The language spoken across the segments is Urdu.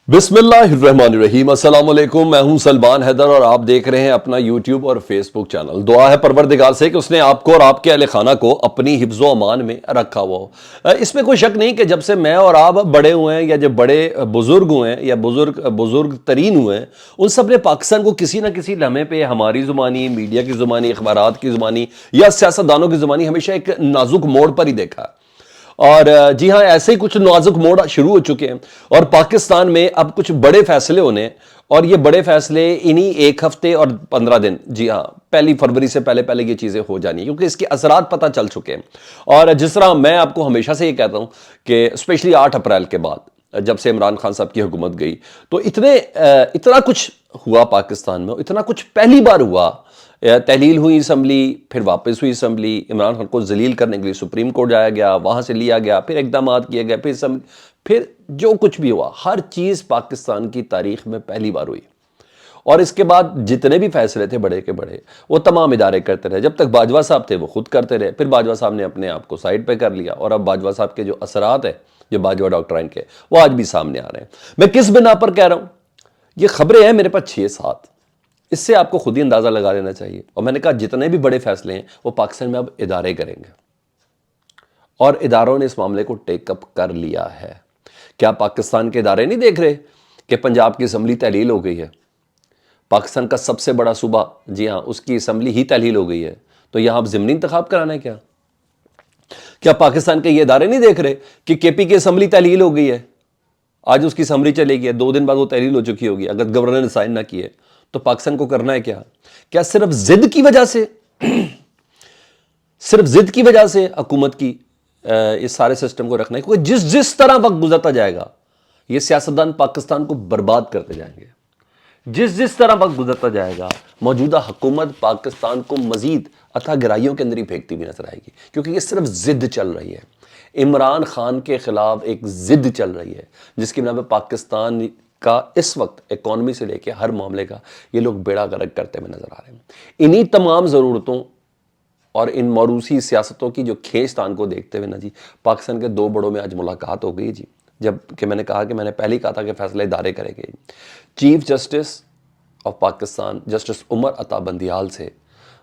بسم اللہ الرحمن الرحیم، السلام علیکم۔ میں ہوں سلمان حیدر اور آپ دیکھ رہے ہیں اپنا یوٹیوب اور فیس بک چینل۔ دعا ہے پروردگار سے کہ اس نے آپ کو اور آپ کے اہل خانہ کو اپنی حفظ و امان میں رکھا ہوا ہو۔ اس میں کوئی شک نہیں کہ جب سے میں اور آپ بڑے ہوئے ہیں یا جب بڑے بزرگ ہوئے ہیں یا بزرگ ترین ہوئے ہیں، ان سب نے پاکستان کو کسی نہ کسی لمحے پہ ہماری زبانی، میڈیا کی زبانی، اخبارات کی زبانی یا سیاستدانوں کی زبانی ہمیشہ ایک نازک موڑ پر ہی دیکھا ہے۔ اور جی ہاں، ایسے ہی کچھ نازک موڑ شروع ہو چکے ہیں اور پاکستان میں اب کچھ بڑے فیصلے ہونے، اور یہ بڑے فیصلے انہی ایک ہفتے اور 15 دن، جی ہاں، 1 فروری سے پہلے یہ چیزیں ہو جانی ہیں، کیونکہ اس کے اثرات پتہ چل چکے ہیں۔ اور جس طرح میں آپ کو ہمیشہ سے یہ کہتا ہوں کہ اسپیشلی 8 اپریل کے بعد جب سے عمران خان صاحب کی حکومت گئی تو اتنا کچھ ہوا پاکستان میں، اتنا کچھ پہلی بار ہوا۔ تحلیل ہوئی اسمبلی، پھر واپس ہوئی اسمبلی، عمران خان کو ذلیل کرنے کے لیے سپریم کورٹ جایا گیا، وہاں سے لیا گیا، پھر اقدامات کیے گئے، پھر جو کچھ بھی ہوا، ہر چیز پاکستان کی تاریخ میں پہلی بار ہوئی۔ اور اس کے بعد جتنے بھی فیصلے تھے بڑے کے بڑے، وہ تمام ادارے کرتے رہے۔ جب تک باجوہ صاحب تھے وہ خود کرتے رہے، پھر باجوہ صاحب نے اپنے آپ کو سائڈ پہ کر لیا، اور اب باجوہ صاحب کے جو اثرات ہیں، جو باجوہ ڈاکٹرائن کے، وہ آج بھی سامنے آ رہے ہیں۔ میں کس بنا پر کہہ رہا ہوں؟ یہ خبریں ہیں میرے پاس 6-7، اس سے آپ کو خود ہی اندازہ لگا لینا چاہیے۔ اور میں نے کہا جتنے بھی بڑے فیصلے ہیں وہ پاکستان میں اب ادارے کریں گے، اور اداروں نے اس معاملے کو ٹیک اپ کر لیا ہے۔ کیا پاکستان کے ادارے نہیں دیکھ رہے کہ پنجاب کی اسمبلی تحلیل ہو گئی ہے؟ پاکستان کا سب سے بڑا صوبہ، جی ہاں، اس کی اسمبلی ہی تحلیل ہو گئی ہے، تو یہاں اب ضمنی انتخاب کرانا ہے کیا پاکستان کے یہ ادارے نہیں دیکھ رہے کہ کے پی کی اسمبلی تحلیل ہو گئی ہے؟ آج اس کی سمری چلے گی ہے، 2 دن بعد وہ تحلیل ہو چکی ہوگی اگر گورنر نے سائن نہ کیے تو۔ پاکستان کو کرنا ہے کیا صرف ضد کی وجہ سے حکومت کی اس سارے سسٹم کو رکھنا ہے؟ کیونکہ جس طرح وقت گزرتا جائے گا یہ سیاستدان پاکستان کو برباد کرتے جائیں گے۔ جس طرح وقت گزرتا جائے گا موجودہ حکومت پاکستان کو مزید اتھا گہرائیوں کے اندر ہی پھینکتی ہوئی نظر آئے گی، کیونکہ یہ صرف ضد چل رہی ہے۔ عمران خان کے خلاف ایک ضد چل رہی ہے جس کی بنا پہ پاکستان کا اس وقت اکانومی سے لے کے ہر معاملے کا یہ لوگ بیڑا غرق کرتے ہوئے نظر آ رہے ہیں۔ انہی تمام ضرورتوں اور ان موروثی سیاستوں کی جو کھینچ تان کو دیکھتے ہوئے نا جی، پاکستان کے 2 بڑوں میں آج ملاقات ہو گئی جی، جب کہ میں نے کہا کہ میں نے پہلے ہی کہا تھا کہ فیصلے ادارے کریں گے۔ Chief justice of Pakistan justice Umar Ata Bandial سے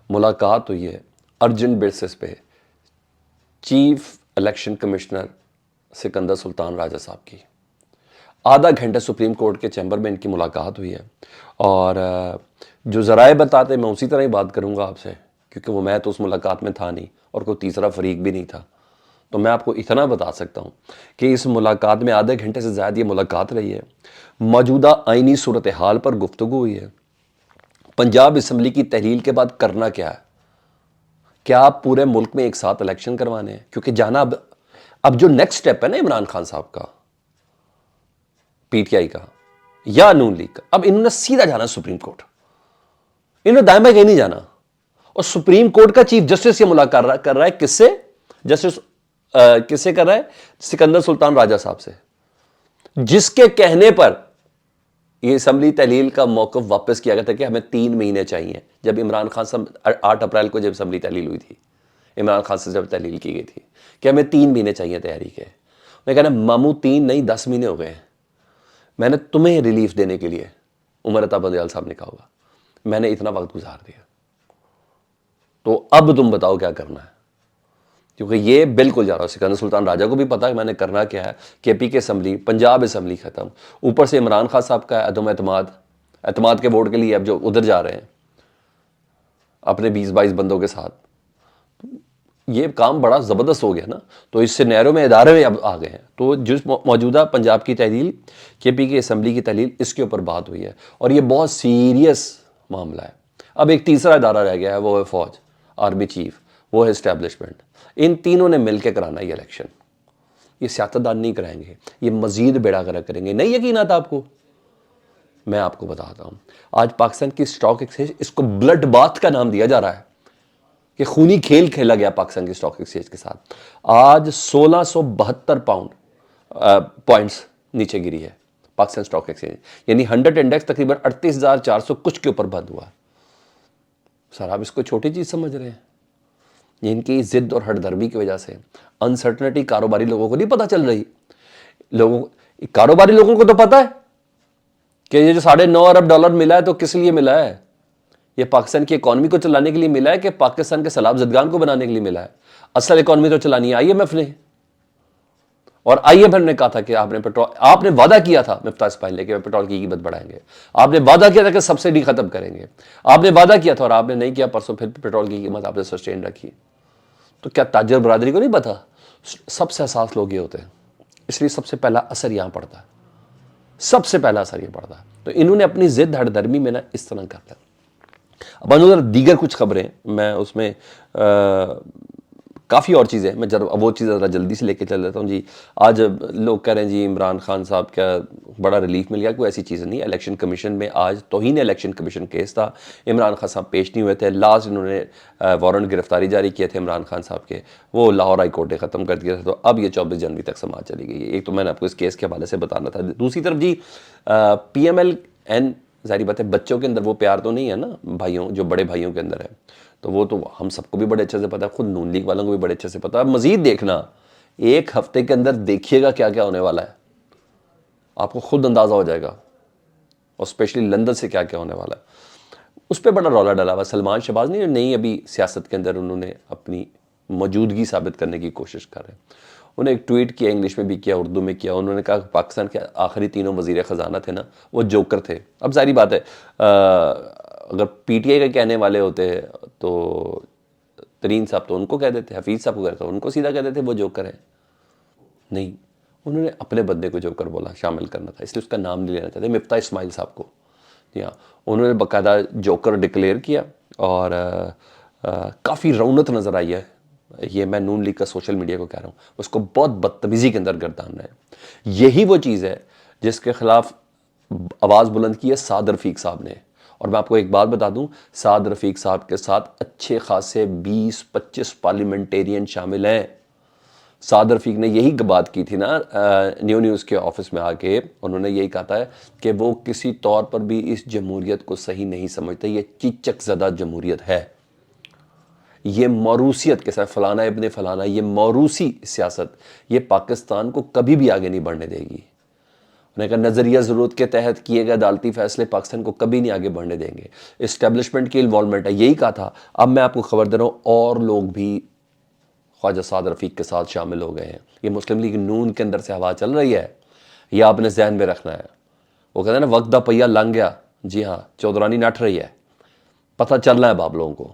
ملاقات ہوئی ہے ارجنٹ بیسس پہ chief election commissioner Sikandar Sultan Raja صاحب کی۔ آدھا گھنٹہ سپریم کورٹ کے چیمبر میں ان کی ملاقات ہوئی ہے، اور جو ذرائع بتاتے میں اسی طرح ہی بات کروں گا آپ سے، کیونکہ میں تو اس ملاقات میں تھا نہیں اور کوئی تیسرا فریق بھی نہیں تھا، تو میں آپ کو اتنا بتا سکتا ہوں کہ اس ملاقات میں آدھے گھنٹے سے زیادہ یہ ملاقات رہی ہے۔ موجودہ آئینی صورتحال پر گفتگو ہوئی ہے۔ پنجاب اسمبلی کی تحلیل کے بعد کرنا کیا ہے؟ کیا آپ پورے ملک میں ایک ساتھ الیکشن کروانے ہیں؟ کیونکہ جانا اب جو نیکسٹ سٹیپ ہے نا عمران خان صاحب کا، پی ٹی آئی کا یا نون لیگ کا، اب انہوں نے سیدھا جانا سپریم کورٹ، انہوں نے دائیں بائیں کہیں نہیں جانا۔ اور سپریم کورٹ کا چیف جسٹس یہ ملاقات کر رہا ہے کس سے؟ جسٹس کس سے کر رہا ہے؟ سکندر سلطان راجہ صاحب سے، جس کے کہنے پر یہ اسمبلی تحلیل کا موقف واپس کیا گیا تھا کہ ہمیں 3 مہینے چاہیے۔ جب عمران خان صاحب 8 اپریل کو جب اسمبلی تحلیل ہوئی تھی، عمران خان سے جب تحلیل کی گئی تھی کہ ہمیں 3 مہینے چاہیے تیاری کے، میں کہنا ماموں 3 نہیں 10 مہینے ہو گئے ہیں، میں نے تمہیں ریلیف دینے کے لیے، عمر عطا بندیال صاحب نے کہا ہوگا، میں نے اتنا وقت گزار دیا، تو اب تم بتاؤ کیا کرنا ہے؟ کیونکہ یہ بالکل جا رہا ہے۔ سکندر سلطان راجہ کو بھی پتا ہے میں نے کرنا کیا ہے۔ کے پی کے اسمبلی، پنجاب اسمبلی ختم، اوپر سے عمران خان صاحب کا عدم اعتماد کے ووٹ کے لیے اب جو ادھر جا رہے ہیں اپنے 20-22 بندوں کے ساتھ، یہ کام بڑا زبردست ہو گیا نا۔ تو اس سے نیرو میں ادارے میں اب آ گئے ہیں، تو جس موجودہ پنجاب کی تحلیل، کے پی کے اسمبلی کی تحلیل، اس کے اوپر بات ہوئی ہے، اور یہ بہت سیریس معاملہ ہے۔ اب ایک تیسرا ادارہ رہ گیا ہے، وہ ہے فوج، آرمی چیف، وہ ہے اسٹیبلشمنٹ۔ ان تینوں نے مل کے کرانا یہ الیکشن، یہ سیاستدان نہیں کرائیں گے، یہ مزید بیڑا غرق کریں گے۔ نہیں یقین آتا آپ کو؟ میں آپ کو بتاتا ہوں، آج پاکستان کی اسٹاک ایکسچینج، اس کو بلڈ باتھ کا نام دیا جا رہا ہے کہ خونی کھیل کھیلا گیا پاکستان کی اسٹاک ایکسچینج کے ساتھ۔ آج 1672 پوائنٹس نیچے گری ہے پاکستان اسٹاک ایکسچینج، یعنی 100 انڈیکس تقریباً 38,400 کچھ کے اوپر بند ہوا۔ سر آپ اس کو چھوٹی چیز سمجھ رہے ہیں؟ ان کی ضد اور ہٹ دھرمی کی وجہ سے انسرٹنٹی کاروباری لوگوں کو نہیں پتہ چل رہی۔ کاروباری لوگوں کو تو پتہ ہے کہ یہ جو $9.5 ارب ملا ہے تو کس لیے ملا ہے؟ یہ پاکستان کی اکانومی کو چلانے کے لیے ملا ہے کہ پاکستان کے سیلاب زدگان کو بنانے کے لیے ملا ہے؟ اصل اکانومی تو چلانی ہے IMF نے، اور IMF نے کہا تھا کہ آپ نے وعدہ کیا تھا مفتاح اسماعیل نے کہ پیٹرول کی قیمت بڑھائیں گے، آپ نے وعدہ کیا تھا کہ سبسڈی ختم کریں گے، آپ نے وعدہ کیا تھا اور آپ نے نہیں کیا، پرسوں پھر پیٹرول کی قیمت آپ نے سسٹین رکھی۔ تو کیا تاجر برادری کو نہیں پتا؟ سب سے حساس لوگ یہ ہوتے ہیں، اس لیے سب سے پہلا اثر یہاں پڑتا ہے، سب سے پہلا اثر یہ پڑتا ہے۔ تو انہوں نے اپنی ضد ہٹ درمی میں نا اس طرح کر لیا۔ اب ادھر دیگر کچھ خبریں میں اس میں کافی اور چیزیں میں وہ چیزیں ذرا جلدی سے لے کے چل لیتا ہوں جی۔ آج لوگ کہہ رہے ہیں جی عمران خان صاحب کا بڑا ریلیف مل گیا، کوئی ایسی چیز نہیں۔ الیکشن کمیشن میں آج توہین الیکشن کمیشن کیس تھا، عمران خان صاحب پیش نہیں ہوئے تھے، لاسٹ انہوں نے وارنٹ گرفتاری جاری کیے تھے عمران خان صاحب کے، وہ لاہور ہائی کورٹ نے ختم کر دیا تھا، تو اب یہ 24 جنوری تک سماعت چلی گئی ہے۔ ایک تو میں نے آپ کو اس کیس کے حوالے سے بتانا تھا۔ دوسری طرف جی PMLN، ظاہری بات ہے بچوں کے اندر وہ پیار تو نہیں ہے نا بھائیوں، جو بڑے بھائیوں کے اندر ہے، تو وہ تو ہم سب کو بھی بڑے اچھے سے پتا ہے، خود نون لیگ والوں کو بھی بڑے اچھے سے پتا ہے۔ مزید دیکھنا، ایک ہفتے کے اندر دیکھیے گا کیا کیا ہونے والا ہے، آپ کو خود اندازہ ہو جائے گا، اور اسپیشلی لندن سے کیا کیا ہونے والا ہے۔ اس پہ بڑا رولا ڈالا ہوا سلمان شہباز نہیں، نہیں ابھی سیاست کے اندر انہوں نے اپنی موجودگی ثابت کرنے کی کوشش کر رہے ہیں۔ انہوں نے ایک ٹویٹ کیا، انگلش میں بھی کیا، اردو میں کیا، انہوں نے کہا کہ پاکستان کے آخری 3 وزیر خزانہ تھے نا وہ جوکر تھے۔ اب ظاہری بات ہے اگر PTI کے کہنے والے ہوتے تو ترین صاحب تو ان کو کہہ دیتے، حفیظ صاحب کو کہتے ان کو سیدھا کہہ دیتے وہ جوکر ہیں، نہیں، انہوں نے اپنے بندے کو جوکر بولا، شامل کرنا تھا، اس لیے اس کا نام نہیں لینا چاہتے، مفتاح اسماعیل صاحب کو۔ جی ہاں، انہوں نے باقاعدہ جوکر ڈکلیئر کیا، اور کافی رونت نظر آئی ہے۔ یہ میں نون لیگ کا سوشل میڈیا کو کہہ رہا ہوں، اس کو بہت بدتمیزی کے اندر گردان رہے ہیں۔ یہی وہ چیز ہے جس کے خلاف آواز بلند کی ہے سعد رفیق صاحب نے۔ اور میں آپ کو ایک بات بتا دوں، سعد رفیق صاحب کے ساتھ اچھے خاصے 20-25 پارلیمنٹیرین شامل ہیں۔ سعد رفیق نے یہی بات کی تھی نا نیوز کے آفس میں آ کے، انہوں نے یہی کہا تھا کہ وہ کسی طور پر بھی اس جمہوریت کو صحیح نہیں سمجھتے، یہ چیچک زدہ جمہوریت ہے، یہ موروثیت کے ساتھ فلانا ابن فلانا، یہ موروثی سیاست، یہ پاکستان کو کبھی بھی آگے نہیں بڑھنے دے گی۔ انہوں نے کہا نظریہ ضرورت کے تحت کیے گئے عدالتی فیصلے پاکستان کو کبھی نہیں آگے بڑھنے دیں گے، اسٹیبلشمنٹ کی انوالومنٹ ہے، یہی کہا تھا۔ اب میں آپ کو خبر دے رہا ہوں اور لوگ بھی خواجہ سعد رفیق کے ساتھ شامل ہو گئے ہیں۔ یہ مسلم لیگ نون کے اندر سے ہوا چل رہی ہے، یہ آپ نے ذہن میں رکھنا ہے۔ وہ کہتے ہیں نا وقت دا پہیہ لنگ گیا، جی ہاں چودرانی نٹ رہی ہے، پتہ چلنا ہے آپ لوگوں کو،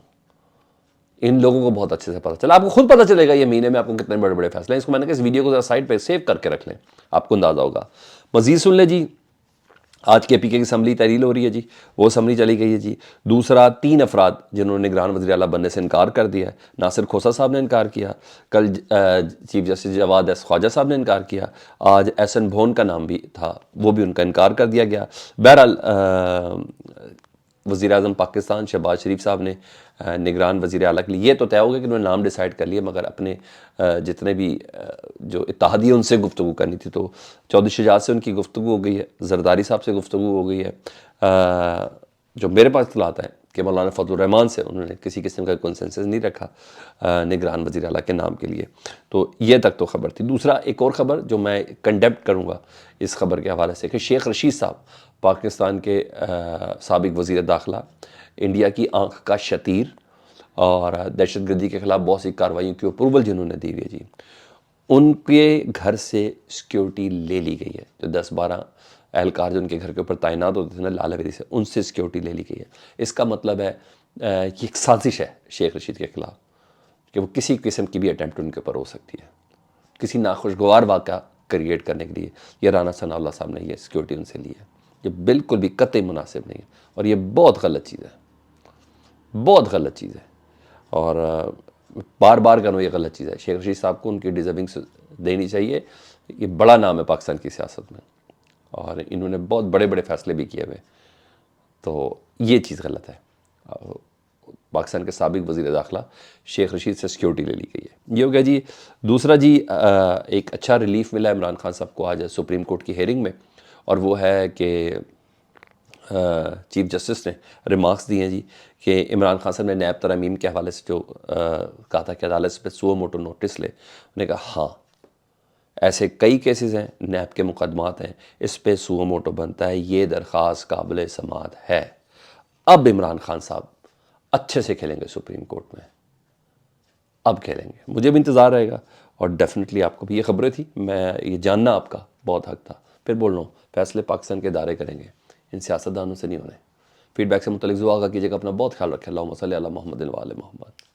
ان لوگوں کو بہت اچھے سے پتہ چلا، آپ کو خود پتہ چلے گا یہ مہینے میں آپ کو کتنے بڑے بڑے فیصلے ہیں۔ اس کو میں نے کہا اس ویڈیو کو ذرا سائڈ پہ سیو کر کے رکھ لیں، آپ کو اندازہ ہوگا۔ مزید سن لیں جی، آج کے PK کی اسمبلی تحلیل ہو رہی ہے جی، وہ اسمبلی چلی گئی ہے جی۔ دوسرا 3 افراد جنہوں نے نگران وزیر اعلیٰ بننے سے انکار کر دیا ہے، ناصر کھوسہ صاحب نے انکار کیا، کل چیف جسٹس جواد خواجہ صاحب نے انکار کیا، آج SN بھون کا نام بھی تھا، وہ بھی ان کا انکار کر دیا گیا۔ بہرحال وزیر اعظم پاکستان شہباز شریف صاحب نے نگران وزیر اعلیٰ کے لیے یہ تو طے ہو گیا کہ انہوں نے نام ڈیسائیڈ کر لیا، مگر اپنے جتنے بھی جو اتحادی ان سے گفتگو کرنی تھی، تو چودھری شجاعت سے ان کی گفتگو ہو گئی ہے، زرداری صاحب سے گفتگو ہو گئی ہے۔ جو میرے پاس اطلاعات ہیں کہ مولانا فضل الرحمان سے انہوں نے کسی قسم کا کنسنسس نہیں رکھا نگران وزیر اعلیٰ کے نام کے لیے، تو یہ تک تو خبر تھی۔ دوسرا ایک اور خبر جو میں کنڈیمن کروں گا اس خبر کے حوالے سے، کہ شیخ رشید صاحب پاکستان کے سابق وزیر داخلہ، انڈیا کی آنکھ کا شتیر، اور دہشت گردی کے خلاف بہت سی کارروائیوں کی اپروول جنہوں نے دی ہوئی ہے جی، ان کے گھر سے سیکیورٹی لے لی گئی ہے۔ جو 10-12 اہلکار جو ان کے گھر کے اوپر تعینات ہوتے تھے نا لال حویلی سے، ان سے سیکیورٹی لے لی گئی ہے۔ اس کا مطلب ہے کہ ایک سازش ہے شیخ رشید کے خلاف، کہ وہ کسی قسم کی بھی اٹیمپٹ ان کے اوپر ہو سکتی ہے، کسی ناخوشگوار واقعہ کریٹ کرنے کے لیے یہ رانا ثناء اللہ صاحب نے یہ سیکیورٹی ان سے لی ہے۔ یہ بالکل بھی قطعی مناسب نہیں ہے، اور یہ بہت غلط چیز ہے، بہت غلط چیز ہے، اور بار بار کروں یہ غلط چیز ہے۔ شیخ رشید صاحب کو ان کی ڈیزرونگ دینی چاہیے، یہ بڑا نام ہے پاکستان کی سیاست میں، اور انہوں نے بہت بڑے بڑے فیصلے بھی کیے ہوئے، تو یہ چیز غلط ہے۔ پاکستان کے سابق وزیر داخلہ شیخ رشید سے سیکیورٹی لے لی گئی ہے، یہ ہو گیا جی۔ دوسرا جی ایک اچھا ریلیف ملا عمران خان صاحب کو آج سپریم کورٹ کی ہیئرنگ میں، اور وہ ہے کہ چیف جسٹس نے ریمارکس دیے ہیں جی کہ عمران خان صاحب نے نیب ترامیم کے حوالے سے جو کہا تھا کہ عدالت سے سو موٹو نوٹس لے، انہوں نے کہا ہاں ایسے کئی کیسز ہیں، نیب کے مقدمات ہیں، اس پہ سو موٹو بنتا ہے، یہ درخواست قابل سماعت ہے۔ اب عمران خان صاحب اچھے سے کھیلیں گے سپریم کورٹ میں، اب کھیلیں گے، مجھے بھی انتظار رہے گا، اور ڈیفینیٹلی آپ کو بھی یہ خبریں تھی، میں یہ جاننا آپ کا بہت حق تھا، پھر بول رہا ہوں فیصلے پاکستان کے ادارے کریں گے، ان سیاستدانوں سے نہیں ہونے۔ فیڈ بیک سے متعلق دعا کیجیے گا، اپنا بہت خیال رکھیں۔ اللہم صلی علی محمد و آل محمد۔